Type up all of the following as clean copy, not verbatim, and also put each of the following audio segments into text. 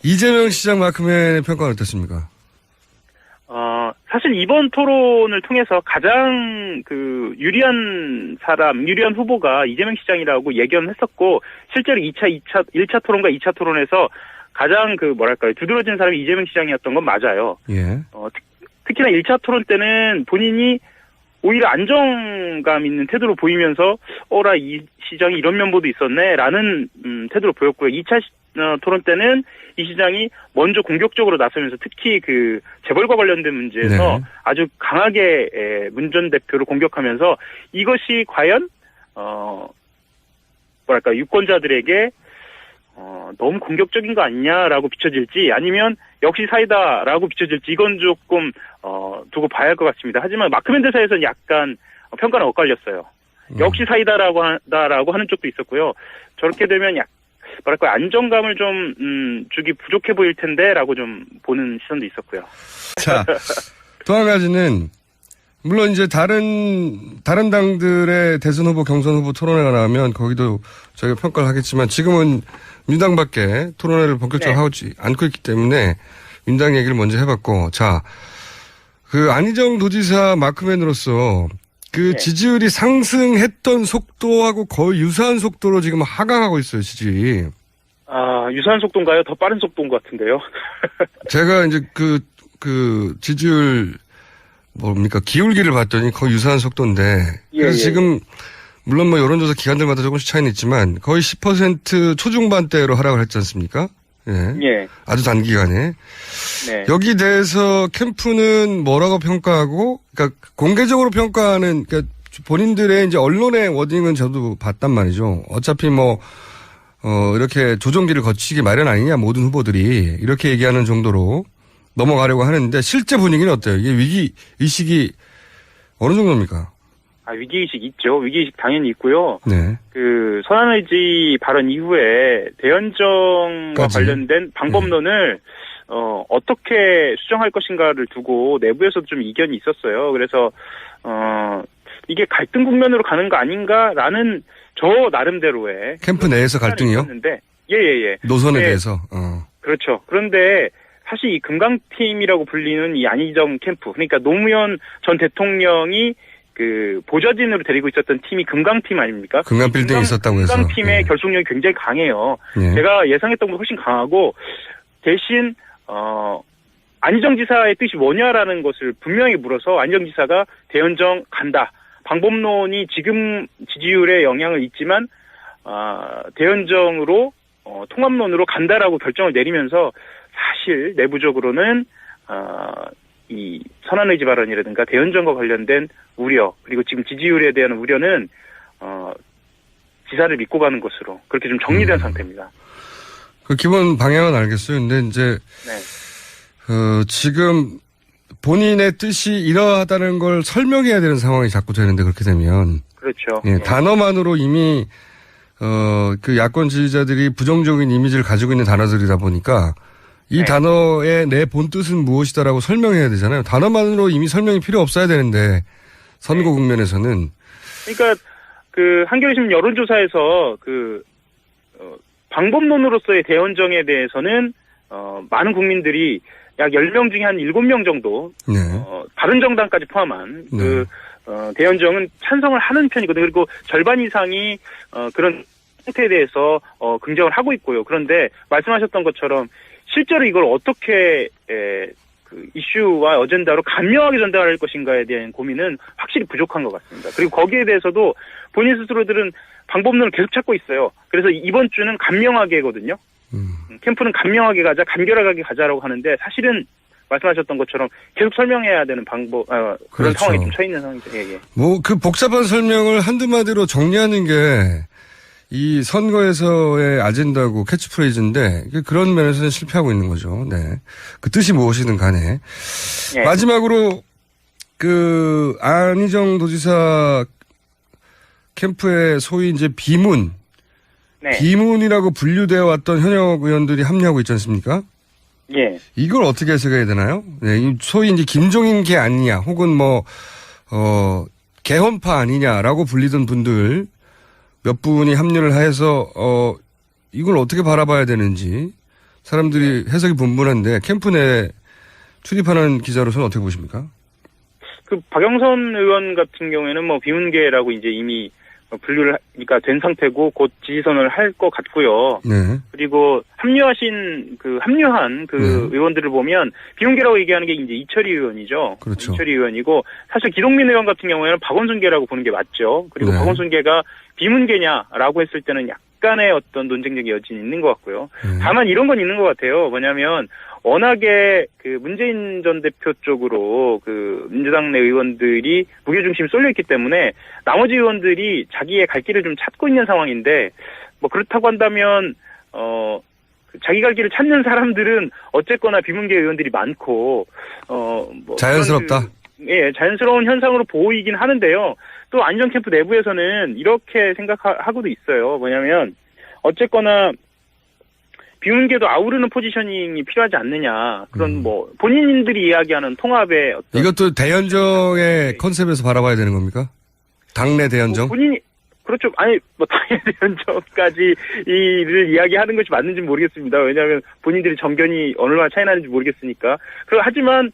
이재명 시장 마크맨의 평가는 어떻습니까? 사실 이번 토론을 통해서 가장 유리한 후보가 이재명 시장이라고 예견했었고, 실제로 1차 토론과 2차 토론에서 가장 두드러진 사람이 이재명 시장이었던 건 맞아요. 예. 특히나 1차 토론 때는 본인이 오히려 안정감 있는 태도로 보이면서, 이 시장이 이런 면모도 있었네, 라는, 태도로 보였고요. 2차 토론 때는 이 시장이 먼저 공격적으로 나서면서 특히 재벌과 관련된 문제에서 네. 아주 강하게 문 전 대표를 공격하면서 이것이 과연 유권자들에게 너무 공격적인 거 아니냐라고 비춰질지, 아니면 역시 사이다라고 비춰질지, 이건 조금 두고 봐야 할 것 같습니다. 하지만 마크맨 대사에서는 약간 평가는 엇갈렸어요. 역시 사이다라고 하는 쪽도 있었고요. 저렇게 되면 안정감을 좀 주기 부족해 보일 텐데라고 좀 보는 시선도 있었고요. 자, 또 한 가지는 물론 이제 다른 당들의 대선 후보, 경선 후보 토론회가 나오면 거기도 저희가 평가를 하겠지만, 지금은 민주당밖에 토론회를 본격적으로 하지 않고 있기 때문에 민주당 얘기를 먼저 해봤고, 자, 안희정 도지사 마크맨으로서 지지율이 상승했던 속도하고 거의 유사한 속도로 지금 하강하고 있어요, 지지율이. 유사한 속도인가요? 더 빠른 속도인 것 같은데요. 제가 이제 지지율 기울기를 봤더니 거의 유사한 속도인데, 그래서 지금 물론 여론조사 기관들마다 조금씩 차이는 있지만 거의 10% 초중반대로 하락을 했지 않습니까? 예. 아주 단기간에. 네. 여기 대해서 캠프는 뭐라고 평가하고, 공개적으로 평가하는, 본인들의 이제 언론의 워딩은 저도 봤단 말이죠. 어차피 이렇게 조정기를 거치기 마련 아니냐, 모든 후보들이. 이렇게 얘기하는 정도로 넘어가려고 하는데, 실제 분위기는 어때요? 이게 위기의식이 어느 정도입니까? 위기의식 있죠. 위기의식 당연히 있고요. 네. 선한의지 발언 이후에 대연정과 관련된 방법론을 어떻게 수정할 것인가를 두고 내부에서도 좀 이견이 있었어요. 그래서 이게 갈등 국면으로 가는 거 아닌가라는 저 나름대로의 캠프 내에서 갈등이요? 예. 노선에 대해서. 그렇죠. 그런데 사실 이 금강팀이라고 불리는 이 안희정 캠프, 그러니까 노무현 전 대통령이 보좌진으로 데리고 있었던 팀이 금강팀 아닙니까? 금강빌딩에 있었다고 해서. 금강팀의 결속력이 굉장히 강해요. 제가 예상했던 것보다 훨씬 강하고, 대신 안희정 지사의 뜻이 뭐냐라는 것을 분명히 물어서 안희정 지사가 대연정 간다. 방법론이 지금 지지율에 영향을 있지만 대연정으로 통합론으로 간다라고 결정을 내리면서, 사실 내부적으로는 이 선한의지 발언이라든가 대연정과 관련된 우려, 그리고 지금 지지율에 대한 우려는 지사를 믿고 가는 것으로 그렇게 좀 정리된 상태입니다. 기본 방향은 알겠어요. 근데 이제 지금 본인의 뜻이 이러하다는 걸 설명해야 되는 상황이 자꾸 되는데, 그렇게 되면. 그렇죠. 예, 단어만으로 이미 야권 지지자들이 부정적인 이미지를 가지고 있는 단어들이다 보니까 이 단어의 내 본 뜻은 무엇이다라고 설명해야 되잖아요. 단어만으로 이미 설명이 필요 없어야 되는데, 선거 국면에서는. 그러니까 한겨레신문 여론조사에서 방법론으로서의 대연정에 대해서는 많은 국민들이 약 10명 중에 한 7명 정도, 바른정당까지 포함한 대연정은 찬성을 하는 편이거든요. 그리고 절반 이상이 그런 상태에 대해서 긍정을 하고 있고요. 그런데 말씀하셨던 것처럼 실제로 이걸 어떻게 이슈와 어젠다로 간명하게 전달할 것인가에 대한 고민은 확실히 부족한 것 같습니다. 그리고 거기에 대해서도 본인 스스로들은 방법론을 계속 찾고 있어요. 그래서 이번 주는 간명하게거든요. 캠프는 간명하게 가자, 간결하게 가자라고 하는데, 사실은 말씀하셨던 것처럼 계속 설명해야 되는 그런 그렇죠. 상황이 좀 처해 있는 상황이죠. 예. 복잡한 설명을 한두 마디로 정리하는 게 이 선거에서의 아젠다고 캐치프레이즈인데, 그런 면에서는 실패하고 있는 거죠. 네. 그 뜻이 무엇이든 간에. 마지막으로 안희정 도지사 캠프의 소위 이제 비문이라고 분류되어 왔던 현역 의원들이 합류하고 있지 않습니까? 예. 이걸 어떻게 해석해야 되나요? 네, 소위 이제 김종인계 아니냐, 혹은 개헌파 아니냐라고 불리던 분들 몇 분이 합류를 해서 이걸 어떻게 바라봐야 되는지, 사람들이 해석이 분분한데 캠프 내 출입하는 기자로서는 어떻게 보십니까? 그 박영선 의원 같은 경우에는 뭐 비문계라고 이제 이미 분류를 그러니까 된 상태고 곧 지지선을 할 것 같고요. 네. 그리고 합류한 의원들을 보면 비문계라고 얘기하는 게 이제 이철희 의원이죠. 그렇죠. 이철희 의원이고 사실 기동민 의원 같은 경우에는 박원순계라고 보는 게 맞죠. 그리고 네. 박원순계가 비문계냐라고 했을 때는 약간의 어떤 논쟁적 여진이 있는 것 같고요. 다만 이런 건 있는 것 같아요. 뭐냐면 워낙에 그 문재인 전 대표 쪽으로 그 민주당 내 의원들이 무게중심이 쏠려있기 때문에 나머지 의원들이 자기의 갈 길을 좀 찾고 있는 상황인데 뭐 그렇다고 한다면 자기 갈 길을 찾는 사람들은 어쨌거나 비문계 의원들이 많고 뭐 자연스럽다. 예, 자연스러운 현상으로 보이긴 하는데요. 또 안희정 캠프 내부에서는 이렇게 생각하고도 있어요. 뭐냐면 어쨌거나 비문계도 아우르는 포지셔닝이 필요하지 않느냐. 그런 뭐 본인들이 이야기하는 통합의 어떤 이것도 대연정의 컨셉에서 바라봐야 되는 겁니까? 당내 대연정? 본인이 그렇죠. 아니 뭐 당내 대연정까지를 이야기하는 것이 맞는지 모르겠습니다. 왜냐하면 본인들이 정견이 어느 정도 차이 나는지 모르겠으니까. 하지만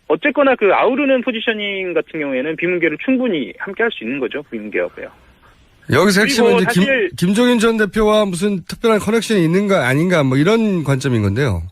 어쨌거나 그 아우르는 포지셔닝 같은 경우에는 비문계를 충분히 함께 할 수 있는 거죠. 비문계하고요. 여기서 핵심은 이제 사실 김종인 전 대표와 무슨 특별한 커넥션이 있는가 아닌가 뭐 이런 관점인 건데요.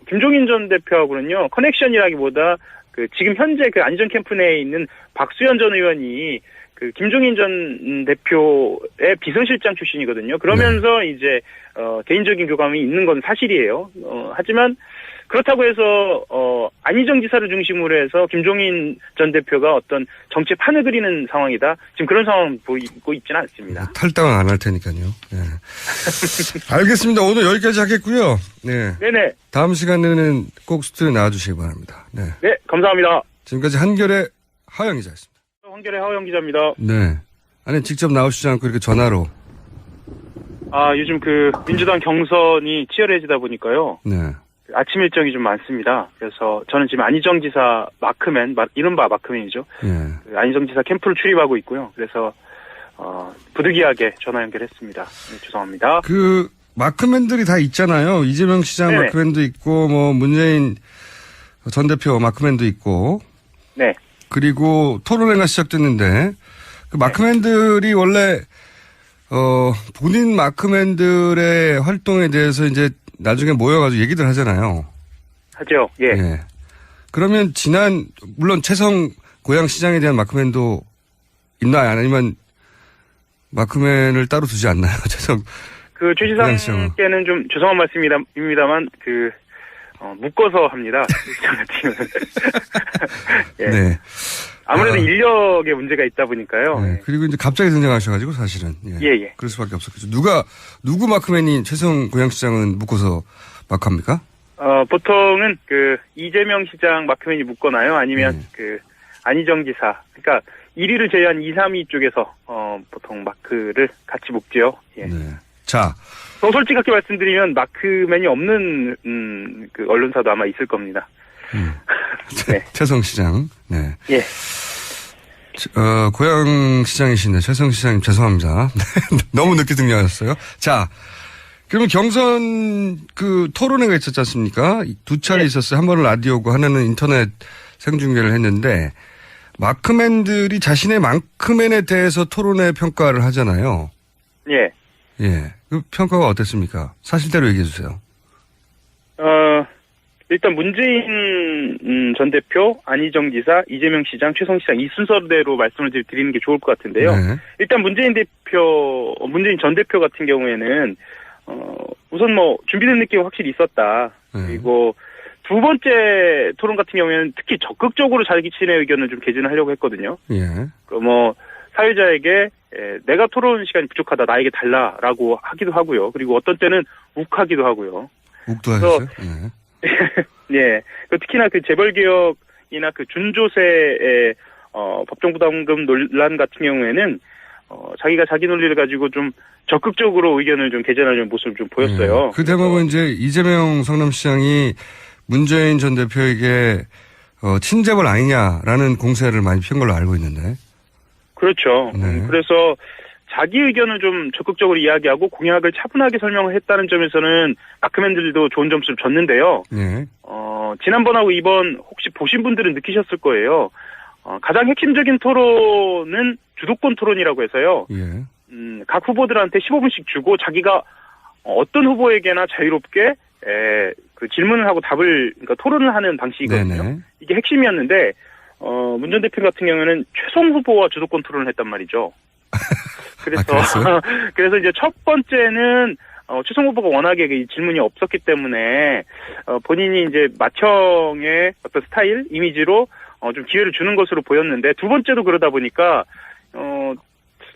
김종인 전 대표하고는요, 커넥션이라기보다 지금 현재 안희정 캠프 내에 있는 박수현 전 의원이 김종인 전 대표의 비서실장 출신이거든요. 그러면서 네. 이제 개인적인 교감이 있는 건 사실이에요. 하지만 그렇다고 해서 안희정 지사를 중심으로 해서 김종인 전 대표가 어떤 정치의 판을 그리는 상황이다. 지금 그런 상황 보이고 있지는 않습니다. 탈당은 안 할 테니까요. 네. 알겠습니다. 오늘 여기까지 하겠고요. 네. 네네. 다음 시간에는 꼭 스튜디오에 나와주시기 바랍니다. 네. 네, 감사합니다. 지금까지 한결의 하영 기자였습니다. 한결의 하영 기자입니다. 네. 아니 직접 나오시지 않고 이렇게 전화로. 요즘 민주당 경선이 치열해지다 보니까요. 네. 아침 일정이 좀 많습니다. 그래서 저는 지금 안희정 지사 마크맨, 이른바 마크맨이죠. 네. 안희정 지사 캠프를 출입하고 있고요. 그래서 부득이하게 전화 연결했습니다. 네, 죄송합니다. 마크맨들이 다 있잖아요. 이재명 시장 네네. 마크맨도 있고 뭐 문재인 전 대표 마크맨도 있고. 네. 그리고 토론회가 시작됐는데 마크맨들이 원래 본인 마크맨들의 활동에 대해서 이제 나중에 모여가지고 얘기들 하잖아요. 하죠. 예. 예. 그러면 물론 채성 고양시장에 대한 마크맨도 있나요? 아니면 마크맨을 따로 두지 않나요? 채성. 최 시장께는 좀 죄송한 말씀입니다만 묶어서 합니다. 시장 같은 경우는. 예. 네. 아무래도 인력의 문제가 있다 보니까요. 네. 그리고 이제 갑자기 등장하셔가지고 사실은. 예. 그럴 수밖에 없었겠죠. 누구 마크맨이 최성 고양시장은 묶어서 마크합니까? 보통은 이재명 시장 마크맨이 묶거나요. 아니면 안희정 지사. 그러니까 1위를 제외한 2, 3위 쪽에서 보통 마크를 같이 묶지요. 예. 네. 자. 더 솔직하게 말씀드리면 마크맨이 없는 언론사도 아마 있을 겁니다. 네. 최성 시장. 네. 예. 고양시장이신데 최성 시장님 죄송합니다. 너무 늦게 등장하셨어요. 자, 그러면 경선 토론회가 있었지 않습니까? 두 차례 있었어요. 한 번은 라디오고 하나는 인터넷 생중계를 했는데 마크맨들이 자신의 마크맨에 대해서 토론회 평가를 하잖아요. 예. 예. 그 평가가 어땠습니까? 사실대로 얘기해 주세요. 일단 문재인 전 대표, 안희정 지사, 이재명 시장, 최성 시장 이 순서대로 말씀을 드리는 게 좋을 것 같은데요. 네. 일단 문재인 전 대표 같은 경우에는 우선 준비된 느낌이 확실히 있었다. 네. 그리고 두 번째 토론 같은 경우에는 특히 적극적으로 자신의 의견을 좀 개진하려고 했거든요. 예. 사회자에게 내가 토론 시간이 부족하다, 나에게 달라라고 하기도 하고요. 그리고 어떤 때는 욱하기도 하고요. 욱도 하셨어요? 예. 예. 특히나 재벌개혁이나 준조세의 법정부담금 논란 같은 경우에는 자기가 자기 논리를 가지고 좀 적극적으로 의견을 좀 개진하려는 모습을 좀 보였어요. 예. 그 대목은 이제 이재명 성남시장이 문재인 전 대표에게 친재벌 아니냐라는 공세를 많이 핀 걸로 알고 있는데. 그렇죠. 네. 그래서 자기 의견을 좀 적극적으로 이야기하고 공약을 차분하게 설명을 했다는 점에서는 마크맨들도 좋은 점수를 줬는데요. 네. 지난번하고 이번 혹시 보신 분들은 느끼셨을 거예요. 가장 핵심적인 토론은 주도권 토론이라고 해서요. 예. 각 후보들한테 15분씩 주고 자기가 어떤 후보에게나 자유롭게 그 질문을 하고 그러니까 토론을 하는 방식이거든요. 네네. 이게 핵심이었는데 문 전 대표 같은 경우에는 최송 후보와 주도권 토론을 했단 말이죠. 그래서 그래서 이제 첫 번째는 최송 후보가 워낙에 이 질문이 없었기 때문에 본인이 이제 맏형의 어떤 스타일, 이미지로 좀 기회를 주는 것으로 보였는데 두 번째도 그러다 보니까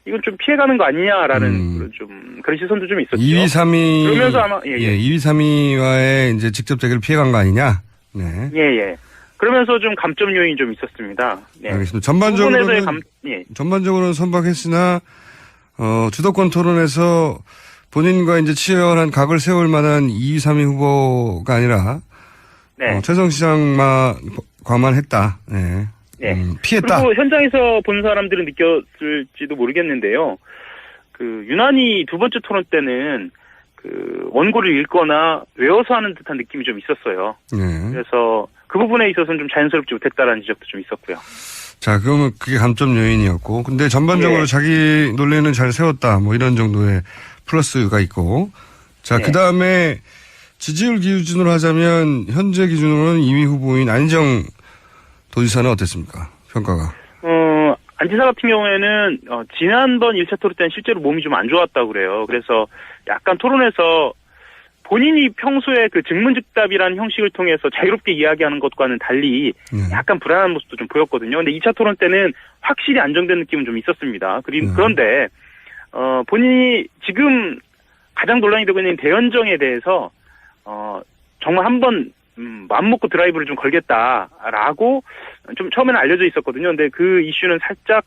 이건 좀 피해가는 거 아니냐라는 좀 그런 시선도 좀 있었죠. 2위, 3위 그러면서 아마 2위, 3위와의 이제 직접 대결을 피해간 거 아니냐? 네. 예. 그러면서 좀 감점 요인이 좀 있었습니다. 네. 알겠습니다. 전반적으로는 선박했으나 주도권 토론에서 본인과 이제 치열한 각을 세울 만한 2위, 3위 후보가 아니라 최성 시장만 과만했다. 네. 피했다. 그리고 현장에서 본 사람들은 느꼈을지도 모르겠는데요. 그 유난히 두 번째 토론 때는 그 원고를 읽거나 외워서 하는 듯한 느낌이 좀 있었어요. 네. 그래서 그 부분에 있어서는 좀 자연스럽지 못했다라는 지적도 좀 있었고요. 자, 그러면 그게 감점 요인이었고, 근데 전반적으로 자기 논리는 잘 세웠다, 뭐 이런 정도의 플러스가 있고, 자, 그 다음에 지지율 기준으로 하자면 현재 기준으로는 2위 후보인 안희정 도지사는 어땠습니까? 평가가? 안 지사 같은 경우에는 지난번 1차 토론 때는 실제로 몸이 좀 안 좋았다고 그래요. 그래서 약간 토론에서 본인이 평소에 그 증문즉답이라는 형식을 통해서 자유롭게 이야기하는 것과는 달리 약간 불안한 모습도 좀 보였거든요. 근데 2차 토론 때는 확실히 안정된 느낌은 좀 있었습니다. 그런데 본인이 지금 가장 논란이 되고 있는 대연정에 대해서 정말 한번 마음 먹고 드라이브를 좀 걸겠다라고 좀 처음에는 알려져 있었거든요. 근데 그 이슈는 살짝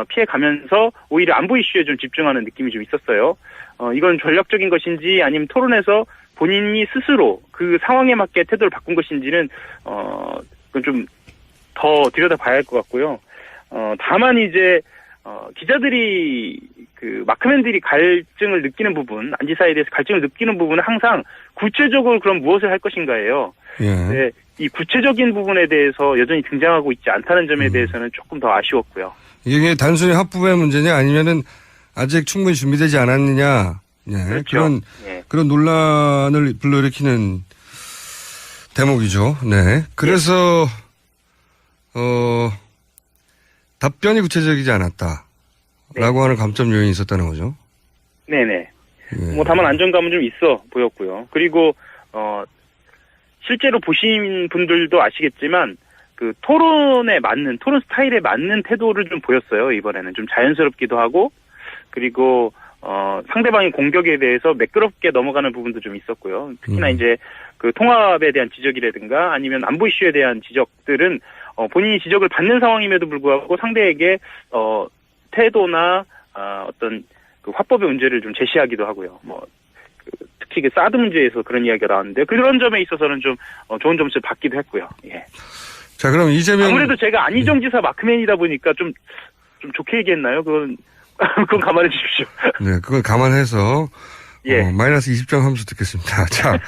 피해가면서 오히려 안보 이슈에 좀 집중하는 느낌이 좀 있었어요. 이건 전략적인 것인지 아니면 토론에서 본인이 스스로 그 상황에 맞게 태도를 바꾼 것인지는 그건 좀 더 들여다봐야 할 것 같고요. 다만 이제 기자들이 그 마크맨들이 갈증을 느끼는 부분, 안 지사에 대해서 갈증을 느끼는 부분은 항상 구체적으로 그럼 무엇을 할 것인가예요. 네, 이 구체적인 부분에 대해서 여전히 등장하고 있지 않다는 점에 대해서는 조금 더 아쉬웠고요. 이게 단순히 합부의 문제냐 아니면은 아직 충분히 준비되지 않았느냐. 네, 그렇죠. 그런 논란을 불러일으키는 대목이죠. 네. 그래서 답변이 구체적이지 않았다라고 하는 감점 요인이 있었다는 거죠. 네네. 뭐 다만 안정감은 좀 있어 보였고요. 그리고 실제로 보신 분들도 아시겠지만 그 토론에 맞는 토론 스타일에 맞는 태도를 좀 보였어요. 이번에는 좀 자연스럽기도 하고 그리고 상대방의 공격에 대해서 매끄럽게 넘어가는 부분도 좀 있었고요. 특히나 이제 그 통합에 대한 지적이라든가 아니면 안보 이슈에 대한 지적들은 본인이 지적을 받는 상황임에도 불구하고 상대에게 태도나 어떤 그 화법의 문제를 좀 제시하기도 하고요. 특히 그 사드 문제에서 그런 이야기가 나왔는데 그런 점에 있어서는 좀 좋은 점수를 받기도 했고요. 예. 자, 그럼 이재명 아무래도 제가 안희정 지사 마크맨이다 보니까 좀 좋게 얘기했나요? 그건 감안해 주십시오. 네, 그건 감안해서 마이너스 20점 함수 듣겠습니다. 자.